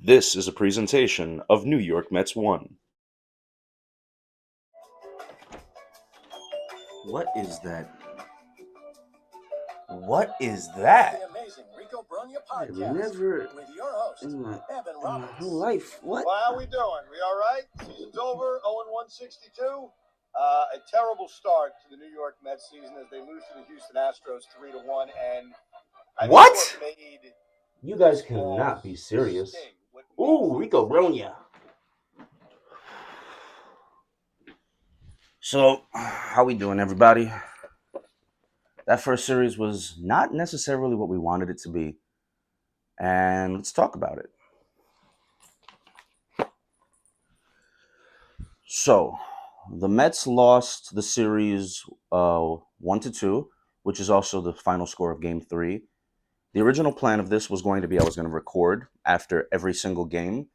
This is a presentation of New York Mets One. What is that? What is that? The amazing Rico Brogna I've podcast never with your host, in my, Evan in my Roberts. whole life. What? Well, how we doing? We all right? Season's over. 0-162. A terrible start to the New York Mets season as they lose to the Houston Astros 3-1. And I think What? made You guys this cannot loss be serious. sting, what Ooh, makes it Rico Brogna. So, how we doing, everybody? That first series was not necessarily what we wanted it to be. And let's talk about it. So, the Mets lost the series 1-2, which is also the final score of Game 3. The original plan of this was going to be I was going to record after every single game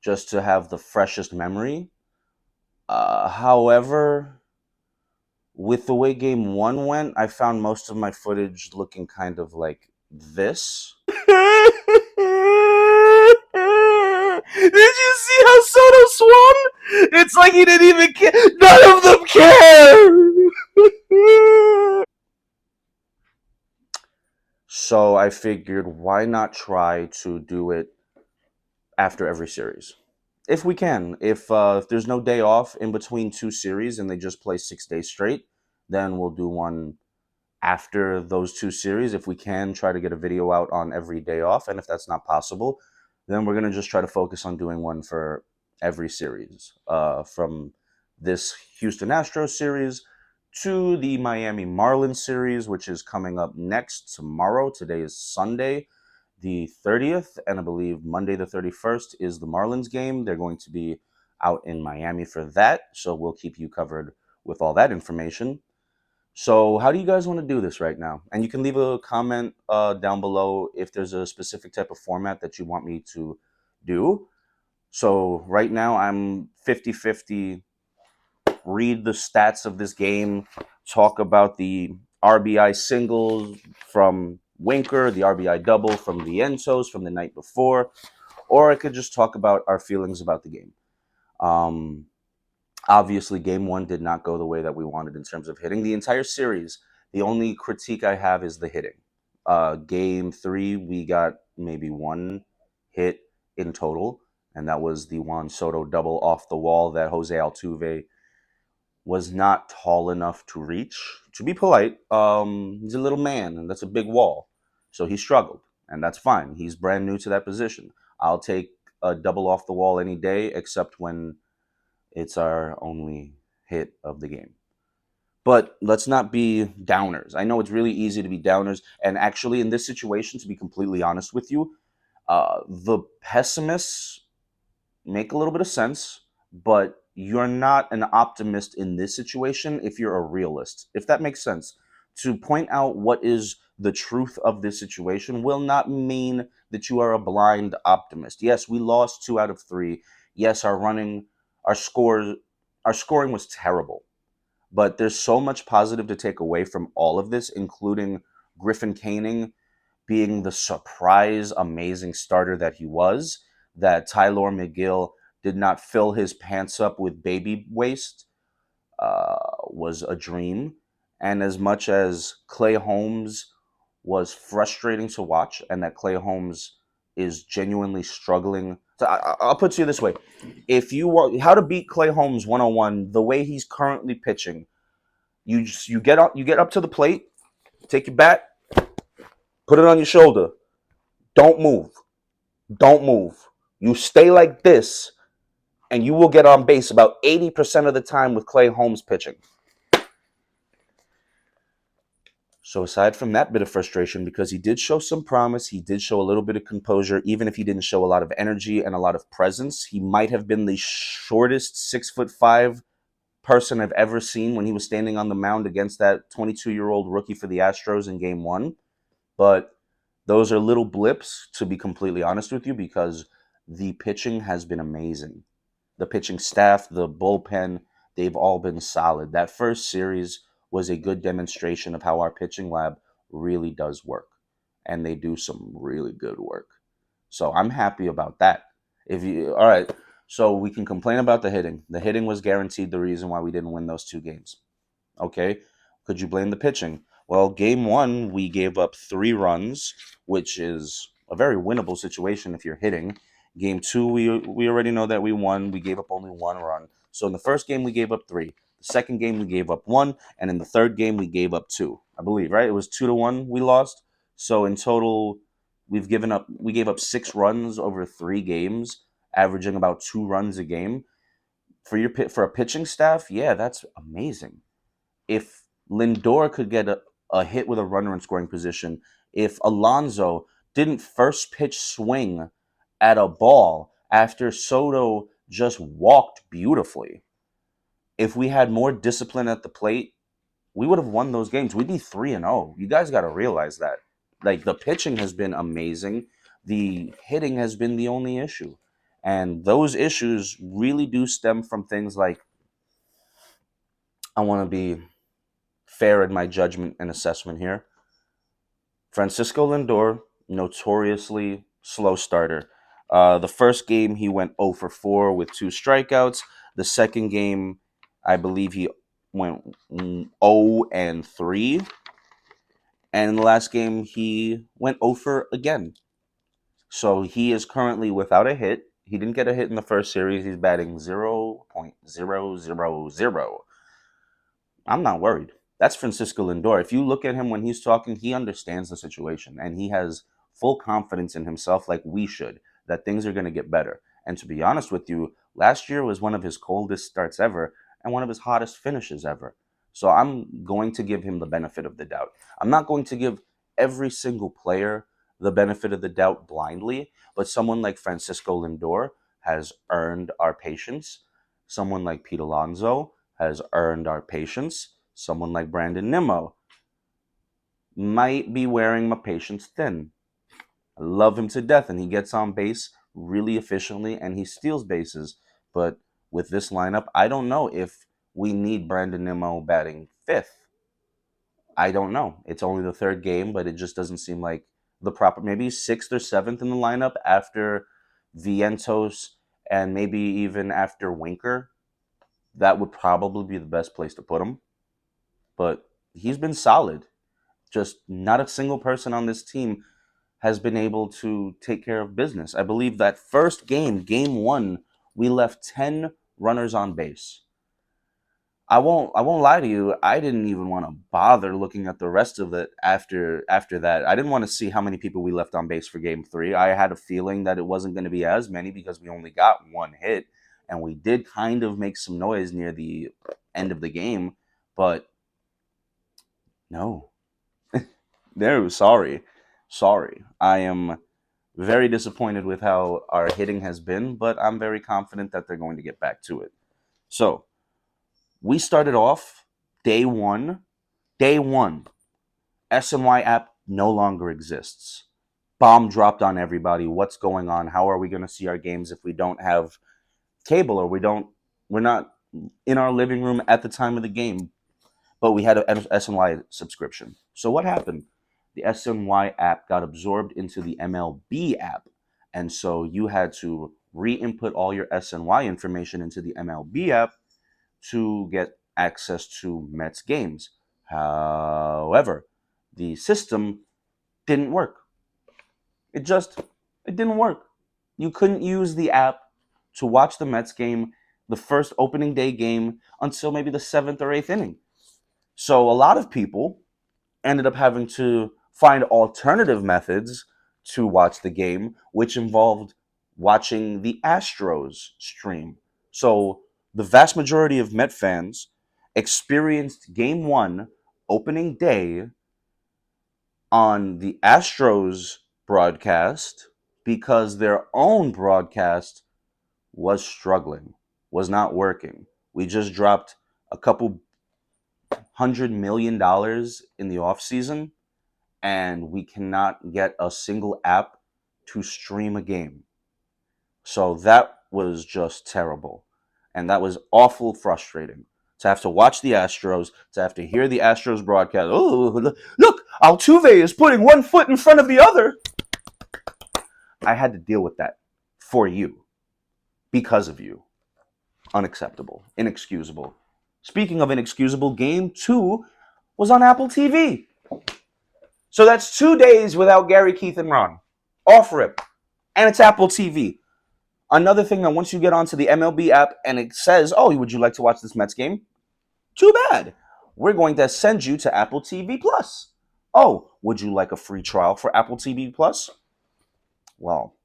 just to have the freshest memory. However, with the way Game 1 went, I found most of my footage looking kind of like this. Did you see how Soto swung? It's like he didn't even care. None of them care. So I figured, why not try to do it after every series? If we can. If there's no day off in between two series and they just play 6 days straight, then we'll do one after those two series. If we can, try to get a video out on every day off. And if that's not possible, then we're going to just try to focus on doing one for every series. From this Houston Astros series to the Miami Marlins series, which is coming up next tomorrow. Today is Sunday, the 30th, and I believe Monday the 31st is the Marlins game. They're going to be out in Miami for that, so we'll keep you covered with all that information. So how do you guys want to do this right now? And you can leave a comment down below if there's a specific type of format that you want me to do. So right now I'm 50-50. Read the stats of this game, talk about the RBI singles from Winker, the RBI double from the Entos from the night before, or I could just talk about our feelings about the game. Obviously, Game 1 did not go the way that we wanted in terms of hitting. The entire series, the only critique I have is the hitting. Game 3, we got maybe one hit in total, and that was the Juan Soto double off the wall that Jose Altuve was not tall enough to reach. To be polite, he's a little man, and that's a big wall. So he struggled, and that's fine. He's brand new to that position. I'll take a double off the wall any day, except when it's our only hit of the game. But let's not be downers. I know it's really easy to be downers. And actually, in this situation, to be completely honest with you, the pessimists make a little bit of sense, but you're not an optimist in this situation if you're a realist, if that makes sense. To point out what is the truth of this situation will not mean that you are a blind optimist. Yes, we lost 2 out of 3. Yes, our scores, our scoring was terrible, but there's so much positive to take away from all of this, including Griffin Canning being the surprise, amazing starter that he was, that Tyler McGill did not fill his pants up with baby waste, was a dream. And as much as Clay Holmes was frustrating to watch, and that Clay Holmes is genuinely struggling. So I'll put it to you this way: if you want how to beat Clay Holmes 101, the way he's currently pitching, you get up to the plate, take your bat, put it on your shoulder, don't move. Don't move. You stay like this, and you will get on base about 80% of the time with Clay Holmes pitching. So aside from that bit of frustration, because he did show some promise, he did show a little bit of composure, even if he didn't show a lot of energy and a lot of presence. He might have been the shortest 6'5" person I've ever seen when he was standing on the mound against that 22-year-old rookie for the Astros in Game 1. But those are little blips, to be completely honest with you, because the pitching has been amazing. The pitching staff, the bullpen, they've all been solid. That first series was a good demonstration of how our pitching lab really does work. And they do some really good work. So I'm happy about that. All right, so we can complain about the hitting. The hitting was guaranteed the reason why we didn't win those 2 games. Okay, could you blame the pitching? Well, game 1 we gave up 3 runs, which is a very winnable situation if you're hitting. Game 2 we already know that we won. We gave up only 1 run. So in the first game we gave up 3. The second game we gave up 1, and in the third game we gave up 2. I believe, right? It was 2-1 we lost. So in total we gave up 6 runs over 3 games, averaging about 2 runs a game. For a pitching staff, yeah, that's amazing. If Lindor could get a hit with a runner in scoring position, if Alonso didn't first pitch swing at a ball after Soto just walked beautifully, if we had more discipline at the plate, we would have won those games. We'd be 3-0. You guys got to realize that. Like, the pitching has been amazing. The hitting has been the only issue. And those issues really do stem from things like, I want to be fair in my judgment and assessment here. Francisco Lindor, notoriously slow starter. The first game, he went 0 for 4 with 2 strikeouts. The second game, I believe he went 0 and 3. And in the last game, he went 0 for again. So he is currently without a hit. He didn't get a hit in the first series. He's batting 0.000. I'm not worried. That's Francisco Lindor. If you look at him when he's talking, he understands the situation and he has full confidence in himself, like we should, that things are going to get better. And to be honest with you, last year was one of his coldest starts ever and one of his hottest finishes ever. So I'm going to give him the benefit of the doubt. I'm not going to give every single player the benefit of the doubt blindly, but someone like Francisco Lindor has earned our patience. Someone like Pete Alonso has earned our patience. Someone like Brandon Nimmo might be wearing my patience thin. I love him to death, and he gets on base really efficiently, and he steals bases. But with this lineup, I don't know if we need Brandon Nimmo batting 5th. I don't know. It's only the 3rd game, but it just doesn't seem like the proper, maybe 6th or 7th in the lineup after Vientos and maybe even after Winker. That would probably be the best place to put him. But he's been solid. Just not a single person on this team has been able to take care of business. I believe that first game, game 1, we left 10 runners on base. I won't lie to you. I didn't even want to bother looking at the rest of it after that. I didn't want to see how many people we left on base for game 3. I had a feeling that it wasn't going to be as many because we only got 1 hit, and we did kind of make some noise near the end of the game, but no. No, sorry. I am very disappointed with how our hitting has been, but I'm very confident that they're going to get back to it. So, we started off day one. SNY app no longer exists. Bomb dropped on everybody. What's going on? How are we going to see our games if we don't have cable or we're not in our living room at the time of the game, but we had an SNY subscription. So what happened? The SNY app got absorbed into the MLB app. And so you had to re-input all your SNY information into the MLB app to get access to Mets games. However, the system didn't work. It didn't work. You couldn't use the app to watch the Mets game, the first opening day game, until maybe the 7th or 8th inning. So a lot of people ended up having to find alternative methods to watch the game, which involved watching the Astros stream. So the vast majority of Met fans experienced game 1, opening day, on the Astros broadcast because their own broadcast was struggling, was not working. We just dropped a couple $100 million in the offseason, and we cannot get a single app to stream a game. So that was just terrible. And that was awful frustrating. To have to watch the Astros, to have to hear the Astros broadcast. Oh, look, Altuve is putting one foot in front of the other. I had to deal with that for you. because of you. Unacceptable. Inexcusable. Speaking of inexcusable, game 2 was on Apple TV. So that's 2 days without Gary, Keith, and Ron. Off rip. And it's Apple TV. Another thing that once you get onto the MLB app and it says, oh, would you like to watch this Mets game? Too bad. We're going to send you to Apple TV Plus. Oh, would you like a free trial for Apple TV Plus? Well,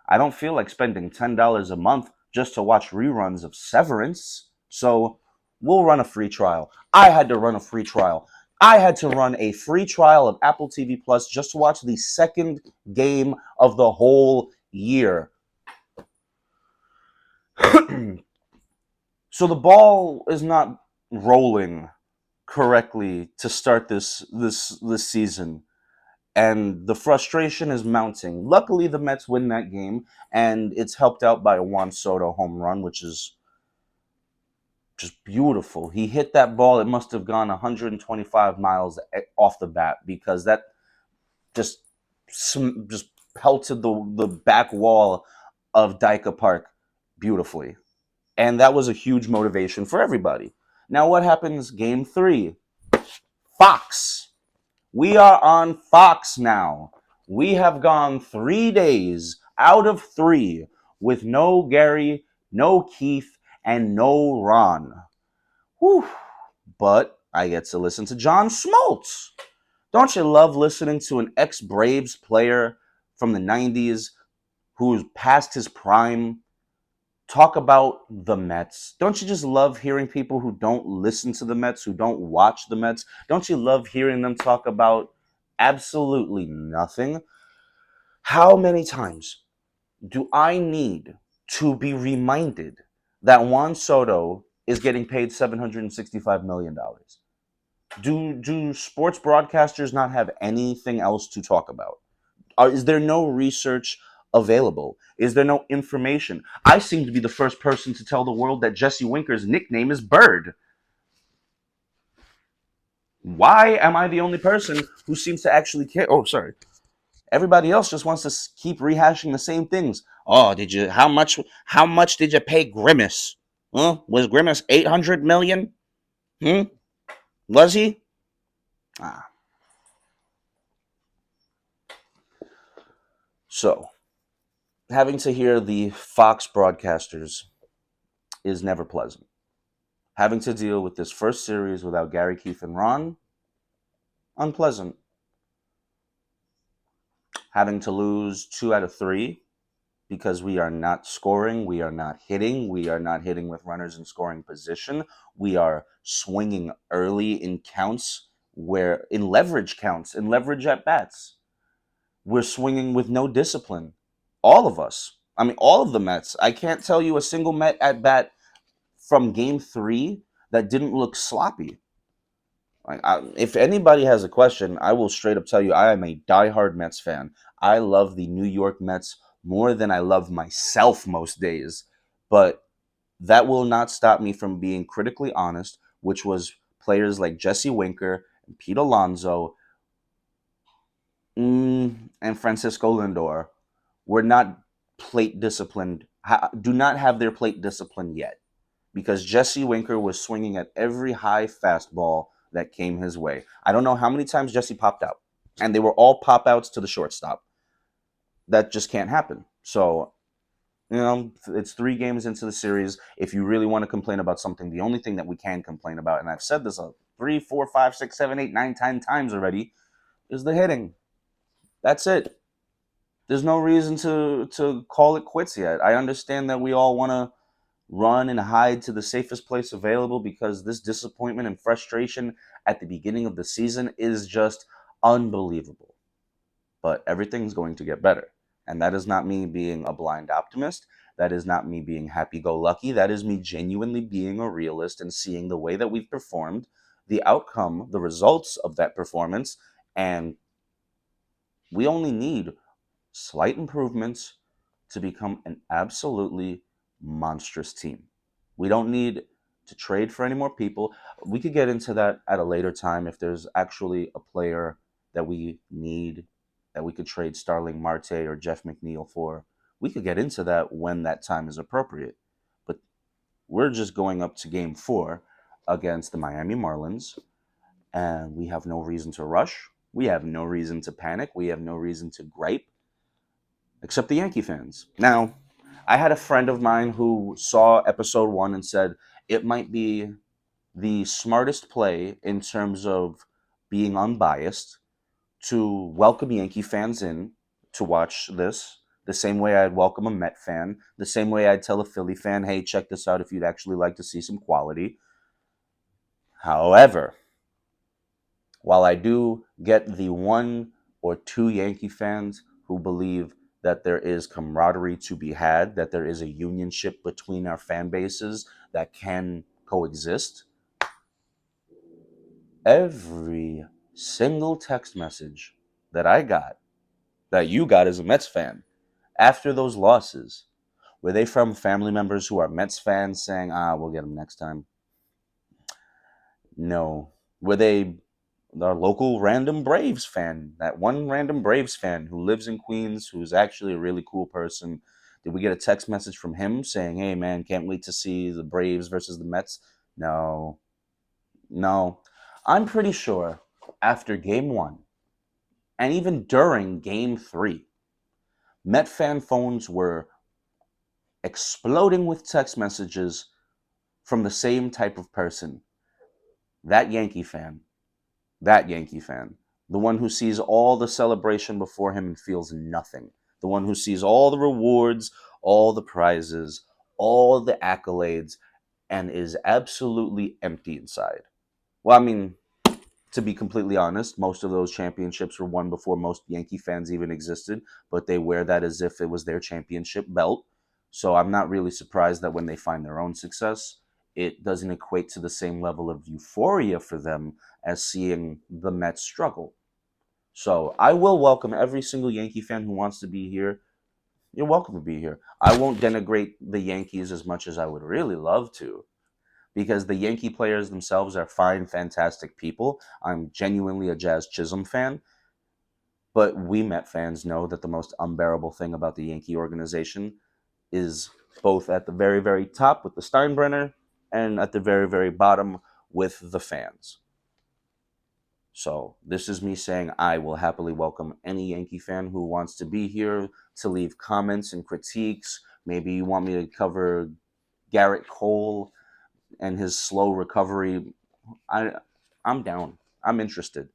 I don't feel like spending $10 a month just to watch reruns of Severance. So we'll run a free trial. I had to run a free trial. I had to run a free trial of Apple TV Plus just to watch the second game of the whole year. So the ball is not rolling correctly to start this season, and the frustration is mounting. Luckily, the Mets win that game, and it's helped out by a Juan Soto home run, which is just beautiful. He hit that ball; it must have gone 125 miles off the bat because that just pelted the back wall of Dyka Park beautifully. And that was a huge motivation for everybody. Now, what happens game 3? Fox. We are on Fox now. We have gone 3 days out of 3 with no Gary, no Keith, and no Ron. Whew. But I get to listen to John Smoltz. Don't you love listening to an ex-Braves player from the 90s who's past his prime talk about the Mets? Don't you just love hearing people who don't listen to the Mets, who don't watch the Mets? Don't you love hearing them talk about absolutely nothing? How many times do I need to be reminded that Juan Soto is getting paid $765 million? Do sports broadcasters not have anything else to talk about? Is there no research available? Is there no information? I seem to be the first person to tell the world that Jesse Winker's nickname is Bird. Why am I the only person who seems to actually care? Oh, sorry. Everybody else just wants to keep rehashing the same things. Oh, how much did you pay Grimace? Huh? Was Grimace 800 million? Was he? So, having to hear the Fox broadcasters is never pleasant. Having to deal with this first series without Gary, Keith, and Ron, unpleasant. Having to lose 2 out of 3 because we are not scoring, we are not hitting with runners in scoring position. We are swinging early in counts, in leverage at bats. We're swinging with no discipline. All of us. I mean, all of the Mets. I can't tell you a single Met at bat from game 3 that didn't look sloppy. If anybody has a question, I will straight up tell you I am a diehard Mets fan. I love the New York Mets more than I love myself most days. But that will not stop me from being critically honest, which was players like Jesse Winker and Pete Alonso and Francisco Lindor were not plate disciplined, do not have their plate discipline yet. Because Jesse Winker was swinging at every high fastball that came his way. I don't know how many times Jesse popped out. And they were all pop outs to the shortstop. That just can't happen. So, it's 3 games into the series. If you really want to complain about something, the only thing that we can complain about, and I've said this 3, 4, 5, 6, 7, 8, 9, 10 times already, is the hitting. That's it. There's no reason to call it quits yet. I understand that we all want to run and hide to the safest place available because this disappointment and frustration at the beginning of the season is just unbelievable. But everything's going to get better. And that is not me being a blind optimist. That is not me being happy-go-lucky. That is me genuinely being a realist and seeing the way that we've performed, the outcome, the results of that performance, and we only need slight improvements to become an absolutely monstrous team. We don't need to trade for any more people. We could get into that at a later time if there's actually a player that we need that we could trade Starling Marte or Jeff McNeil for. We could get into that when that time is appropriate. But we're just going up to game 4 against the Miami Marlins, and we have no reason to rush. We have no reason to panic. We have no reason to gripe, except the Yankee fans. Now, I had a friend of mine who saw episode 1 and said it might be the smartest play in terms of being unbiased to welcome Yankee fans in to watch this, the same way I'd welcome a Met fan, the same way I'd tell a Philly fan, hey, check this out if you'd actually like to see some quality. However, while I do get the 1 or 2 Yankee fans who believe that there is camaraderie to be had, that there is a unionship between our fan bases that can coexist, every single text message that I got, that you got as a Mets fan, after those losses, were they from family members who are Mets fans saying, we'll get them next time? No. Were they our local random Braves fan, that one random Braves fan who lives in Queens, who's actually a really cool person? Did we get a text message from him saying, hey, man, can't wait to see the Braves versus the Mets? No. No. I'm pretty sure after game 1, and even during game 3, Met fan phones were exploding with text messages from the same type of person. That Yankee fan. That Yankee fan. The one who sees all the celebration before him and feels nothing. The one who sees all the rewards, all the prizes, all the accolades, and is absolutely empty inside. Well, I mean, to be completely honest, most of those championships were won before most Yankee fans even existed, but they wear that as if it was their championship belt. So I'm not really surprised that when they find their own success, it doesn't equate to the same level of euphoria for them as seeing the Mets struggle. So I will welcome every single Yankee fan who wants to be here. You're welcome to be here. I won't denigrate the Yankees as much as I would really love to, because the Yankee players themselves are fine, fantastic people. I'm genuinely a Jazz Chisholm fan. But we Met fans know that the most unbearable thing about the Yankee organization is both at the very, very top with the Steinbrenner and at the very, very bottom with the fans. So this is me saying I will happily welcome any Yankee fan who wants to be here to leave comments and critiques. Maybe you want me to cover Garrett Cole and his slow recovery. I'm down. I'm interested.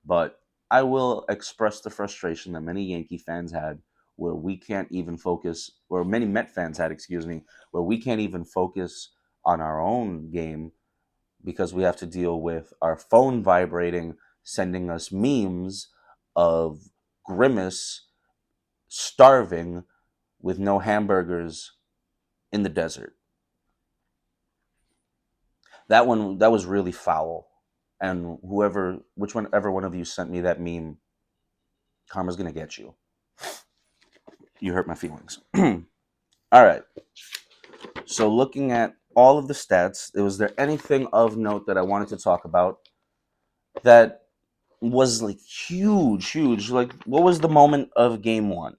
But I will express the frustration that many Yankee fans had where we can't even focus, or many Met fans had, excuse me, where we can't even focus on our own game because we have to deal with our phone vibrating, sending us memes of Grimace starving with no hamburgers in the desert. That was really foul. And whichever one of you sent me that meme, karma's gonna get you. You hurt my feelings. All right. So looking at all of the stats, was there anything of note that I wanted to talk about that was like huge? Like, what was the moment of game 1?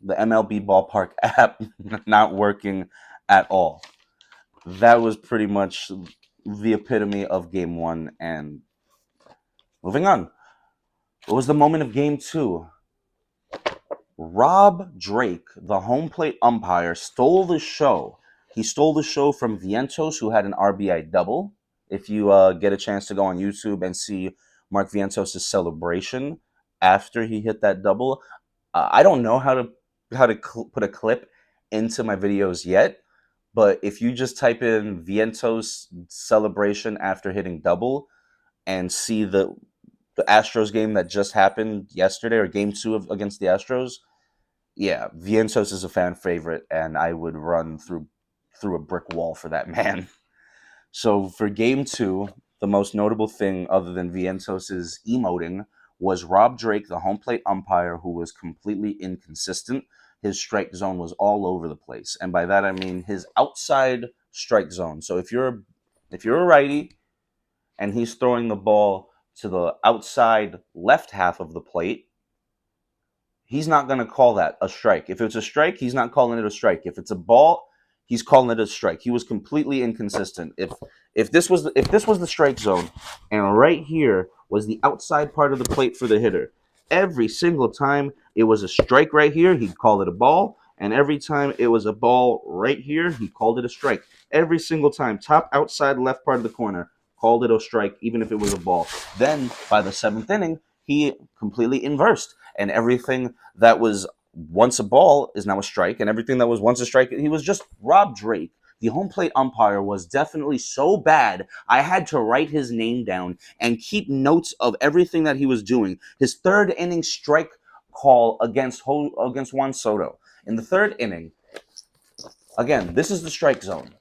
The MLB ballpark app not working at all. That was pretty much the epitome of game 1. And moving on. What was the moment of game 2? Rob Drake, the home plate umpire, stole the show. He stole the show from Vientos, who had an RBI double. If you get a chance to go on YouTube and see Mark Vientos' celebration after he hit that double, I don't know how to put a clip into my videos yet, but if you just type in Vientos celebration after hitting double and see the Astros game that just happened yesterday, or game 2 against the Astros, yeah, Vientos is a fan favorite, and I would run through a brick wall for that man. So for game 2, the most notable thing other than Vientos' emoting was Rob Drake, the home plate umpire, who was completely inconsistent. His strike zone was all over the place, and by that I mean his outside strike zone. So if you're a righty and he's throwing the ball to the outside left half of the plate, he's not going to call that a strike. If it's a strike, he's not calling it a strike. If it's a ball, he's calling it a strike. He was completely inconsistent. If this was the strike zone, and right here was the outside part of the plate for the hitter, every single time it was a strike right here, he'd call it a ball, and every time it was a ball right here, he called it a strike. Every single time, top outside left part of the corner, called it a strike, even if it was a ball. Then by the seventh inning, he completely inversed, and everything that was once a ball is now a strike, and everything that was once a strike, he was just Rob Drake. The home plate umpire was definitely so bad, I had to write his name down and keep notes of everything that he was doing. His third inning strike call against Juan Soto. In the third inning, again, this is the strike zone.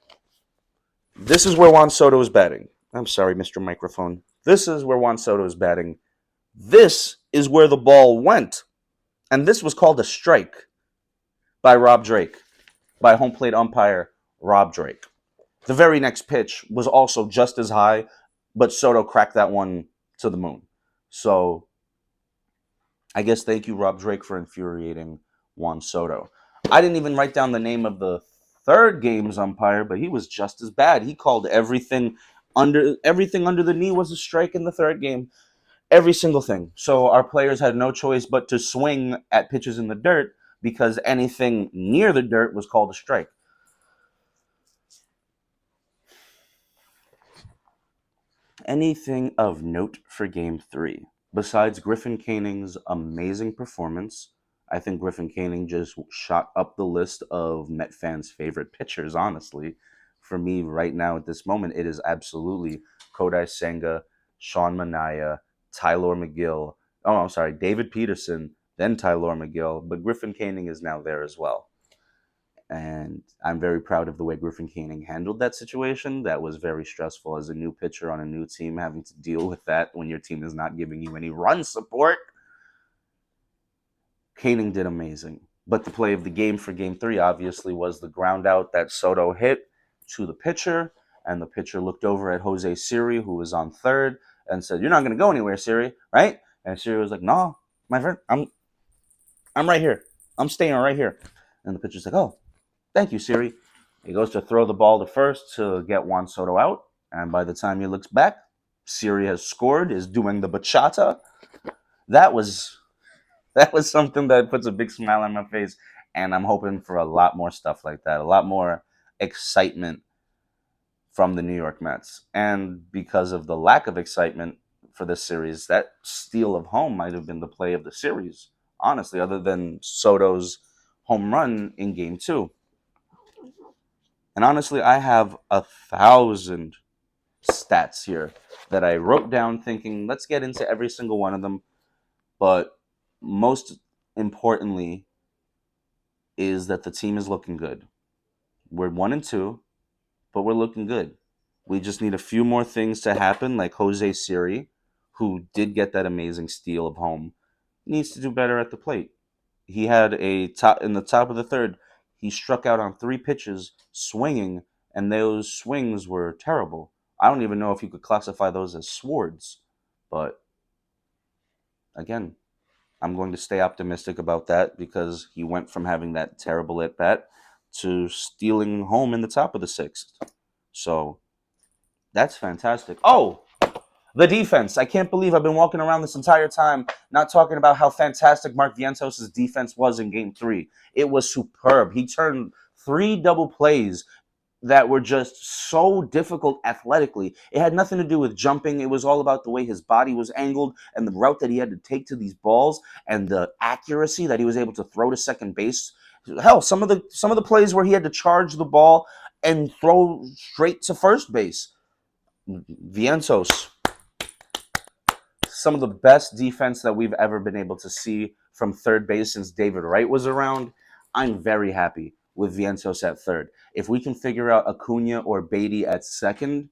This is where Juan Soto is batting. I'm sorry, Mr. Microphone. This is where Juan Soto is batting. This is where the ball went. And this was called a strike by Rob Drake, by home plate umpire Rob Drake. The very next pitch was also just as high, but Soto cracked that one to the moon. So I guess thank you, Rob Drake, for infuriating Juan Soto. I didn't even write down the name of the third game's umpire, but he was just as bad. He called everything under the knee was a strike in the third game. Every single thing. So our players had no choice but to swing at pitches in the dirt because anything near the dirt was called a strike. Anything of note for Game 3? Besides Griffin Caning's amazing performance, I think Griffin Canning just shot up the list of Met fans' favorite pitchers, honestly. For me, right now at this moment, it is absolutely Kodai Senga, Sean Manaea, Tyler McGill. Oh, I'm sorry, David Peterson, then Tyler McGill, but Griffin Canning is now there as well. And I'm very proud of the way Griffin Canning handled that situation. That was very stressful as a new pitcher on a new team, having to deal with that when your team is not giving you any run support. Canning did amazing. But the play of the game for Game 3 obviously was the ground out that Soto hit to the pitcher, and the pitcher looked over at Jose Siri, who was on third, and said, "You're not going to go anywhere, Siri, right?" And Siri was like, "No, my friend, I'm right here. I'm staying right here." And the pitcher's like, "Oh, thank you, Siri." He goes to throw the ball to first to get Juan Soto out, and by the time he looks back, Siri has scored, is doing the bachata. That was something that puts a big smile on my face, and I'm hoping for a lot more stuff like that, a lot more excitement from the New York Mets. And because of the lack of excitement for this series, that steal of home might have been the play of the series, honestly, other than Soto's home run in Game 2. And honestly, I have 1,000 stats here that I wrote down thinking, let's get into every single one of them. But most importantly is that the team is looking good. We're 1-2, but we're looking good. We just need a few more things to happen, like Jose Siri, who did get that amazing steal of home, needs to do better at the plate. He had in the top of the third, he struck out on 3 pitches swinging, and those swings were terrible. I don't even know if you could classify those as swords, but again, I'm going to stay optimistic about that because he went from having that terrible at bat to stealing home in the top of the 6th. So that's fantastic. Oh, the defense. I can't believe I've been walking around this entire time not talking about how fantastic Mark Vientos' defense was in Game 3. It was superb. He turned 3 double plays that were just so difficult athletically. It had nothing to do with jumping. It was all about the way his body was angled and the route that he had to take to these balls and the accuracy that he was able to throw to second base. Hell, some of the plays where he had to charge the ball and throw straight to first base. Vientos, some of the best defense that we've ever been able to see from third base since David Wright was around. I'm very happy with Vientos at third. If we can figure out Acuna or Beatty at second,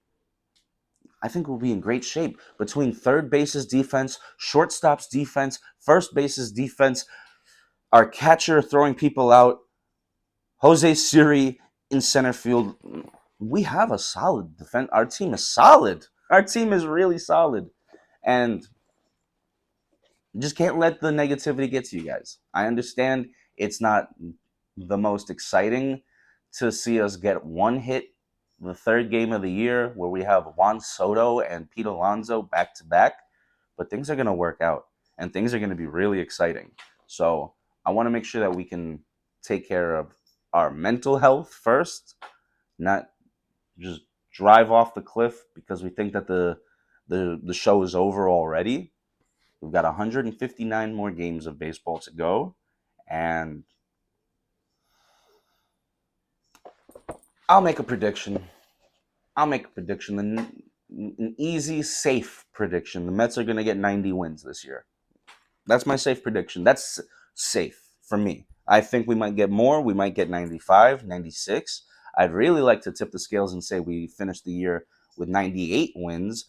I think we'll be in great shape. Between third base's defense, shortstop's defense, first base's defense, our catcher throwing people out, Jose Siri in center field, we have a solid defense. Our team is solid. Our team is really solid. And Just can't let the negativity get to you guys. I understand it's not the most exciting to see us get one hit the third game of the year where we have Juan Soto and Pete Alonso back to back, but things are going to work out and things are going to be really exciting. So I want to make sure that we can take care of our mental health first, not just drive off the cliff because we think that the show is over already. We've got 159 more games of baseball to go, and I'll make a prediction. An easy, safe prediction. The Mets are going to get 90 wins this year. That's my safe prediction. That's safe for me. I think we might get more. We might get 95, 96. I'd really like to tip the scales and say we finish the year with 98 wins.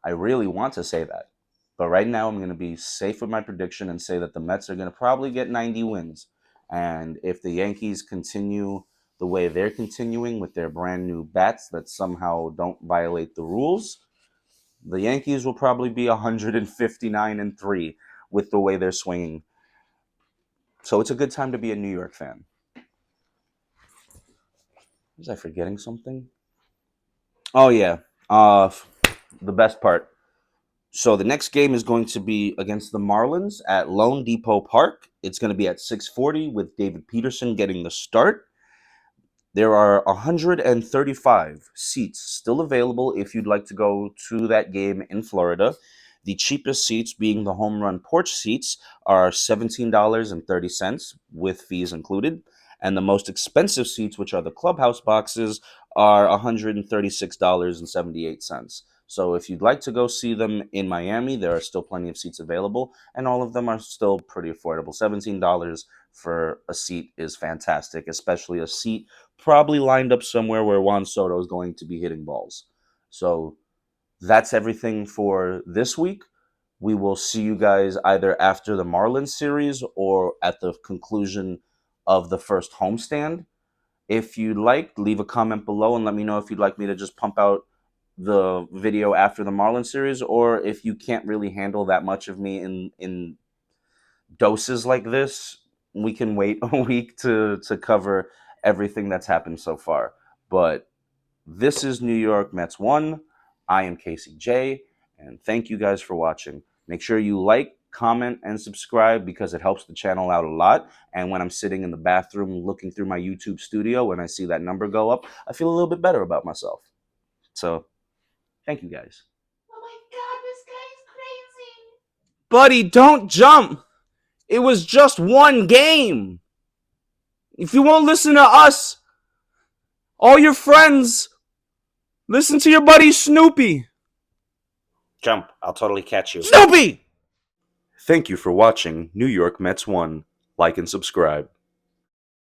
I really want to say that. But right now, I'm going to be safe with my prediction and say that the Mets are going to probably get 90 wins. And if the Yankees continue the way they're continuing with their brand new bats that somehow don't violate the rules, the Yankees will probably be 159-3 with the way they're swinging. So it's a good time to be a New York fan. Was I forgetting something? Oh, yeah. The best part. So the next game is going to be against the Marlins at Lone Depot Park. It's going to be at 6:40 with David Peterson getting the start. There are 135 seats still available if you'd like to go to that game in Florida. The cheapest seats, being the home run porch seats, are $17.30 with fees included. And the most expensive seats, which are the clubhouse boxes, are $136.78. So if you'd like to go see them in Miami, there are still plenty of seats available, and all of them are still pretty affordable. $17 for a seat is fantastic, especially a seat probably lined up somewhere where Juan Soto is going to be hitting balls. So that's everything for this week. We will see you guys either after the Marlins series or at the conclusion of the first homestand. If you'd like, leave a comment below and let me know if you'd like me to just pump out the video after the Marlins series, or if you can't really handle that much of me in doses like this, we can wait a week to cover everything that's happened so far. But this is New York Mets One. I am Casey J, and thank you guys for watching. Make sure you like, comment, and subscribe because it helps the channel out a lot. And when I'm sitting in the bathroom looking through my YouTube studio, when I see that number go up, I feel a little bit better about myself. So, thank you guys. Oh my god, this guy's crazy. Buddy, don't jump! It was just one game! If you won't listen to us, all your friends, listen to your buddy Snoopy. Jump, I'll totally catch you. Snoopy! Thank you for watching New York Mets One. Like and subscribe.